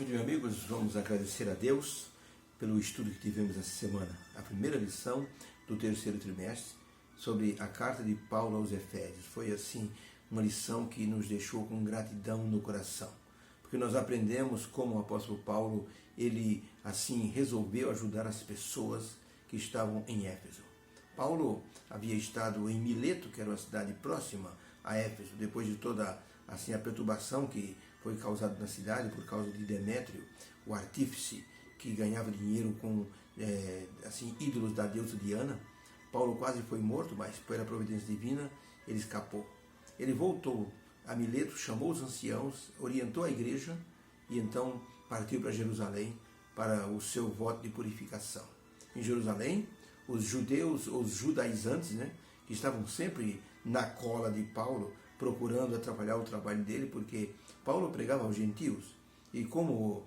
Meus amigos, vamos agradecer a Deus pelo estudo que tivemos essa semana. A primeira lição do terceiro trimestre sobre a carta de Paulo aos Efésios. Foi assim uma lição que nos deixou com gratidão no coração. Porque nós aprendemos como o apóstolo Paulo, ele assim resolveu ajudar as pessoas que estavam em Éfeso. Paulo havia estado em Mileto, que era uma cidade próxima a Éfeso, depois de toda assim a perturbação que foi causada na cidade por causa de Demétrio, o artífice que ganhava dinheiro com assim ídolos da deusa Diana. Paulo quase foi morto, mas pela providência divina ele escapou. Ele voltou a Mileto, chamou os anciãos, orientou a igreja e então partiu para Jerusalém para o seu voto de purificação. Em Jerusalém, os judeus, os judaizantes, que estavam sempre na cola de Paulo, procurando atrapalhar o trabalho dele, porque Paulo pregava aos gentios, e como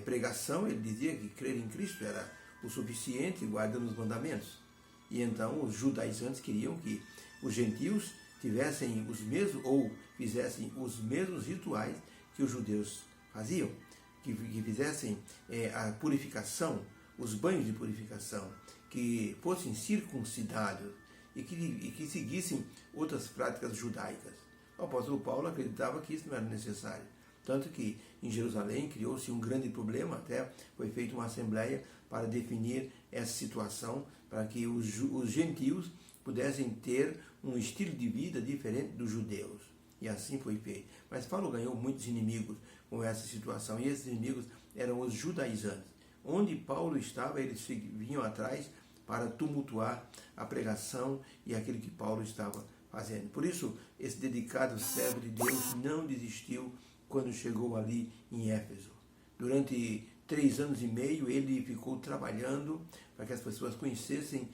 pregação ele dizia que crer em Cristo era o suficiente, guardando os mandamentos. E então os judaizantes queriam que os gentios tivessem os mesmos, ou fizessem os mesmos rituais que os judeus faziam, que fizessem a purificação, os banhos de purificação, que fossem circuncidados e que seguissem outras práticas judaicas. O apóstolo Paulo acreditava que isso não era necessário. Tanto que em Jerusalém criou-se um grande problema, até foi feita uma assembleia para definir essa situação, para que os gentios pudessem ter um estilo de vida diferente dos judeus. E assim foi feito. Mas Paulo ganhou muitos inimigos com essa situação, e esses inimigos eram os judaizantes. Onde Paulo estava, eles vinham atrás para tumultuar a pregação e aquilo que Paulo estava fazendo. Por isso, esse dedicado servo de Deus não desistiu quando chegou ali em Éfeso. Durante 3 anos e meio, ele ficou trabalhando para que as pessoas conhecessem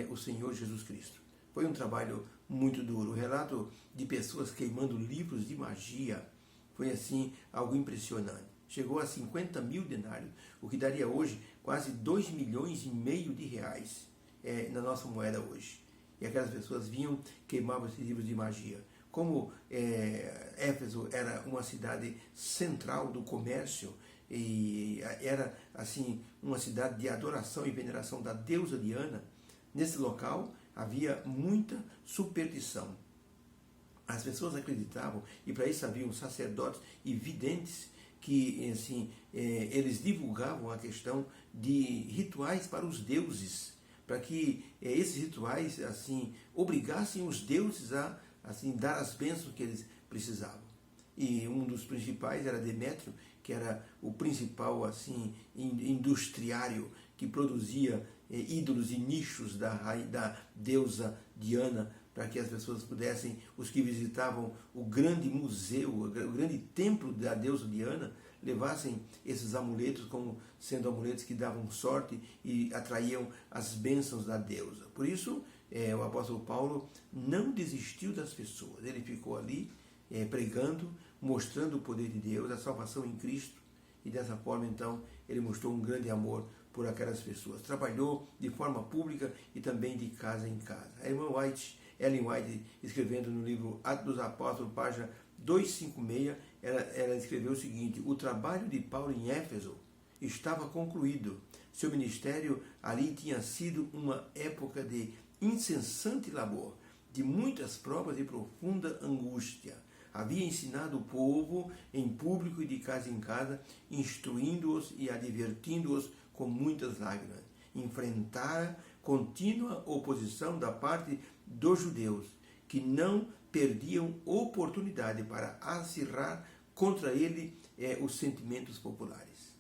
o Senhor Jesus Cristo. Foi um trabalho muito duro. O relato de pessoas queimando livros de magia foi assim algo impressionante. Chegou a 50 mil denários, o que daria hoje quase 2,5 milhões de reais na nossa moeda hoje. E aquelas pessoas vinham, queimavam esses livros de magia. Como Éfeso era uma cidade central do comércio e era assim uma cidade de adoração e veneração da deusa Diana, nesse local havia muita superstição. As pessoas acreditavam, e para isso haviam sacerdotes e videntes, que assim, eles divulgavam a questão de rituais para os deuses, para que esses rituais assim obrigassem os deuses a assim dar as bênçãos que eles precisavam. E um dos principais era Demétrio, que era o principal assim industriário que produzia ídolos e nichos da deusa Diana, para que as pessoas pudessem, os que visitavam o grande museu, o grande templo da deusa Diana, levassem esses amuletos como sendo amuletos que davam sorte e atraíam as bênçãos da deusa. Por isso, o apóstolo Paulo não desistiu das pessoas. Ele ficou ali pregando, mostrando o poder de Deus, a salvação em Cristo, e dessa forma, então, ele mostrou um grande amor por aquelas pessoas. Trabalhou de forma pública e também de casa em casa. A irmã Ellen White, escrevendo no livro Atos dos Apóstolos, página 256, ela escreveu o seguinte: o trabalho de Paulo em Éfeso estava concluído. Seu ministério ali tinha sido uma época de incessante labor, de muitas provas e profunda angústia. Havia ensinado o povo em público e de casa em casa, instruindo-os e advertindo-os com muitas lágrimas. Enfrentara contínua oposição da parte dos judeus, que não perdiam oportunidade para acirrar contra ele os sentimentos populares.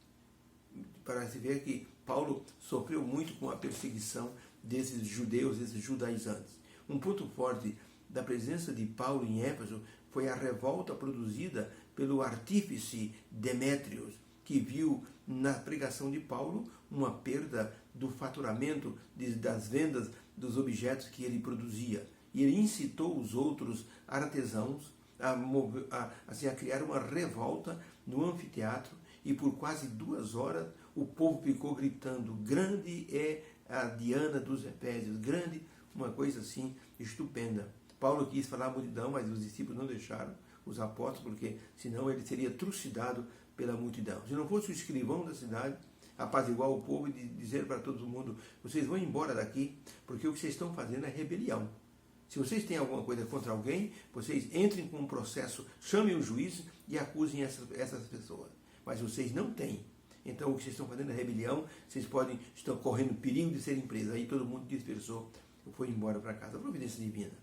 Para se ver que Paulo sofreu muito com a perseguição desses judeus, desses judaizantes. Um ponto forte da presença de Paulo em Éfeso foi a revolta produzida pelo artífice Demétrios, que viu na pregação de Paulo uma perda do faturamento das vendas dos objetos que ele produzia. E ele incitou os outros artesãos a criar uma revolta no anfiteatro, e por quase 2 horas o povo ficou gritando: grande é a Diana dos Efésios, grande, uma coisa assim estupenda. Paulo quis falar à multidão, mas os discípulos não deixaram, os apóstolos, porque senão ele seria trucidado pela multidão. Se não fosse o escrivão da cidade, apaziguar o povo e dizer para todo mundo: vocês vão embora daqui, porque o que vocês estão fazendo é rebelião. Se vocês têm alguma coisa contra alguém, vocês entrem com um processo, chamem o juiz e acusem essas pessoas. Mas vocês não têm. Então o que vocês estão fazendo é rebelião, estão correndo perigo de serem presos. Aí todo mundo dispersou, foi embora para casa. A providência divina.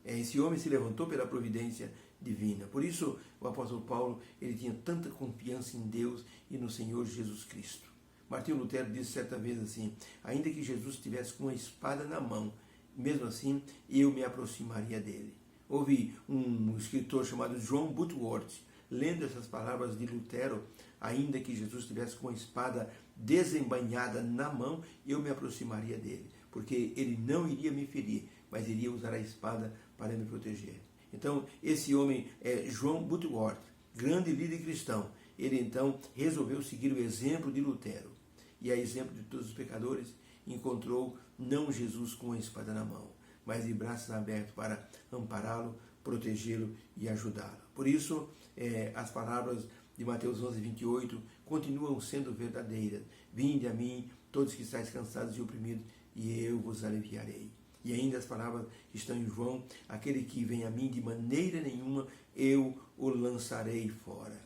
Esse homem se levantou pela providência divina. Por isso o apóstolo Paulo, ele tinha tanta confiança em Deus e no Senhor Jesus Cristo. Martinho Lutero disse certa vez assim: ainda que Jesus estivesse com uma espada na mão, mesmo assim eu me aproximaria dele. Houve um escritor chamado John Butworth, lendo essas palavras de Lutero: ainda que Jesus estivesse com a espada desembainhada na mão, eu me aproximaria dele, porque ele não iria me ferir, mas iria usar a espada para me proteger. Então, esse homem é John Butworth, grande líder cristão. Ele então resolveu seguir o exemplo de Lutero. E a exemplo de todos os pecadores, encontrou não Jesus com a espada na mão, mas de braços abertos para ampará-lo, protegê-lo e ajudá-lo. Por isso, as palavras de Mateus 11, 28 continuam sendo verdadeiras. Vinde a mim, todos que estáis cansados e oprimidos, e eu vos aliviarei. E ainda as palavras que estão em João: aquele que vem a mim, de maneira nenhuma eu o lançarei fora.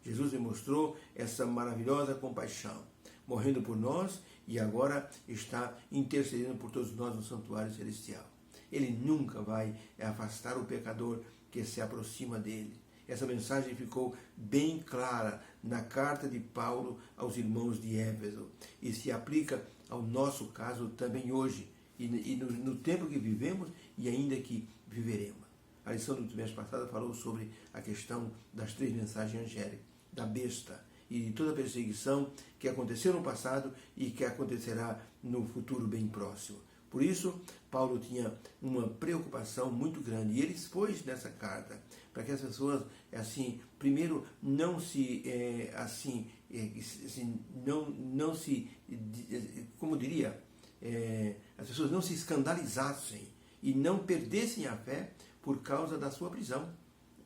Jesus demonstrou essa maravilhosa compaixão, morrendo por nós, e agora está intercedendo por todos nós no santuário celestial. Ele nunca vai afastar o pecador que se aproxima dele. Essa mensagem ficou bem clara na carta de Paulo aos irmãos de Éfeso e se aplica ao nosso caso também hoje, e no tempo que vivemos e ainda que viveremos. A lição do trimestre passado falou sobre a questão das 3 mensagens angélicas, da besta e de toda a perseguição que aconteceu no passado e que acontecerá no futuro bem próximo. Por isso, Paulo tinha uma preocupação muito grande, e ele expôs nessa carta para que as pessoas, assim, primeiro, não se, como diria, as pessoas não se escandalizassem e não perdessem a fé por causa da sua prisão.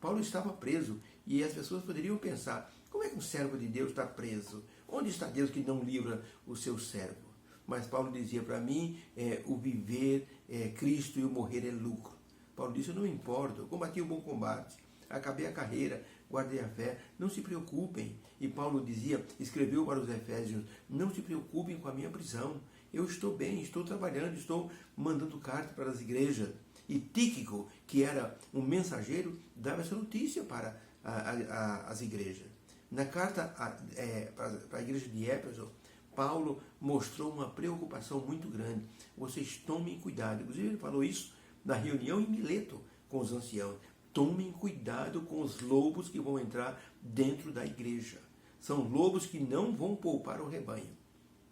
Paulo estava preso e as pessoas poderiam pensar: como é que um servo de Deus está preso? Onde está Deus que não livra o seu servo? Mas Paulo dizia: para mim, o viver é Cristo e o morrer é lucro. Paulo disse: eu não me importo, eu combati o bom combate, acabei a carreira, guardei a fé, não se preocupem. E Paulo dizia, escreveu para os Efésios: não se preocupem com a minha prisão, eu estou bem, estou trabalhando, estou mandando carta para as igrejas. E Tíquico, que era um mensageiro, dava essa notícia para as igrejas. Na carta para a igreja de Éfeso, Paulo mostrou uma preocupação muito grande. Vocês tomem cuidado. Inclusive ele falou isso na reunião em Mileto com os anciãos. Tomem cuidado com os lobos que vão entrar dentro da igreja. São lobos que não vão poupar o rebanho.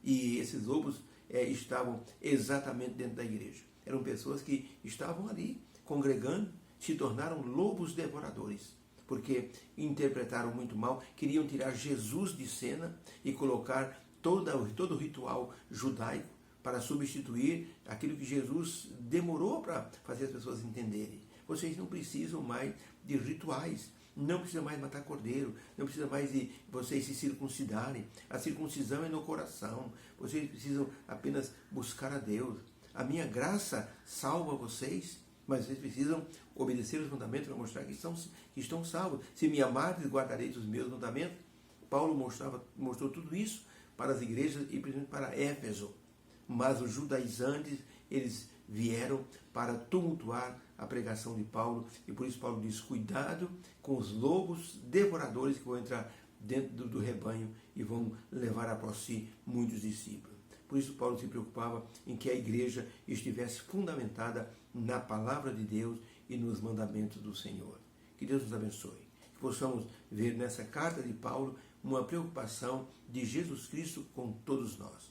E esses lobos estavam exatamente dentro da igreja. Eram pessoas que estavam ali congregando, se tornaram lobos devoradores, porque interpretaram muito mal, queriam tirar Jesus de cena e colocar todo o ritual judaico para substituir aquilo que Jesus demorou para fazer as pessoas entenderem. Vocês não precisam mais de rituais, não precisa mais matar cordeiro, não precisa mais de vocês se circuncidarem. A circuncisão é no coração. Vocês precisam apenas buscar a Deus. A minha graça salva vocês, mas vocês precisam obedecer os mandamentos para mostrar que estão salvos. Se me amardes, guardareis os meus mandamentos. Paulo mostrou tudo isso para as igrejas e principalmente para Éfeso. Mas os judaizantes, eles vieram para tumultuar a pregação de Paulo, e por isso Paulo diz: cuidado com os lobos devoradores que vão entrar dentro do rebanho e vão levar após si muitos discípulos. Por isso Paulo se preocupava em que a igreja estivesse fundamentada na palavra de Deus e nos mandamentos do Senhor. Que Deus nos abençoe. Que possamos ver nessa carta de Paulo uma preocupação de Jesus Cristo com todos nós.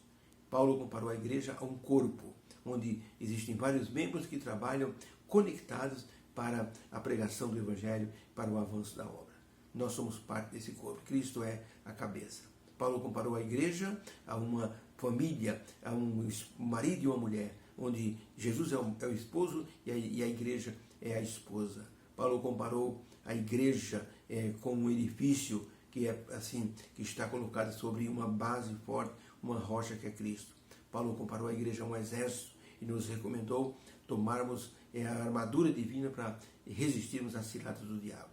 Paulo comparou a igreja a um corpo, onde existem vários membros que trabalham conectados para a pregação do Evangelho, para o avanço da obra. Nós somos parte desse corpo. Cristo é a cabeça. Paulo comparou a igreja a uma família, a um marido e uma mulher, onde Jesus é o esposo e a igreja é a esposa. Paulo comparou a igreja com um edifício que é assim, que está colocada sobre uma base forte, uma rocha que é Cristo. Paulo comparou a igreja a um exército e nos recomendou tomarmos a armadura divina para resistirmos às ciladas do diabo.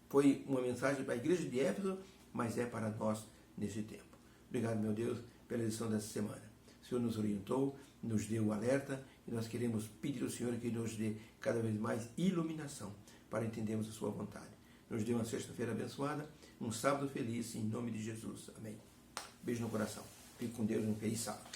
Foi uma mensagem para a igreja de Éfeso, mas é para nós nesse tempo. Obrigado, meu Deus, pela lição dessa semana. O Senhor nos orientou, nos deu o alerta e nós queremos pedir ao Senhor que nos dê cada vez mais iluminação para entendermos a sua vontade. Nos dê uma sexta-feira abençoada, um sábado feliz, em nome de Jesus. Amém. Beijo no coração. Fique com Deus, um feliz sábado.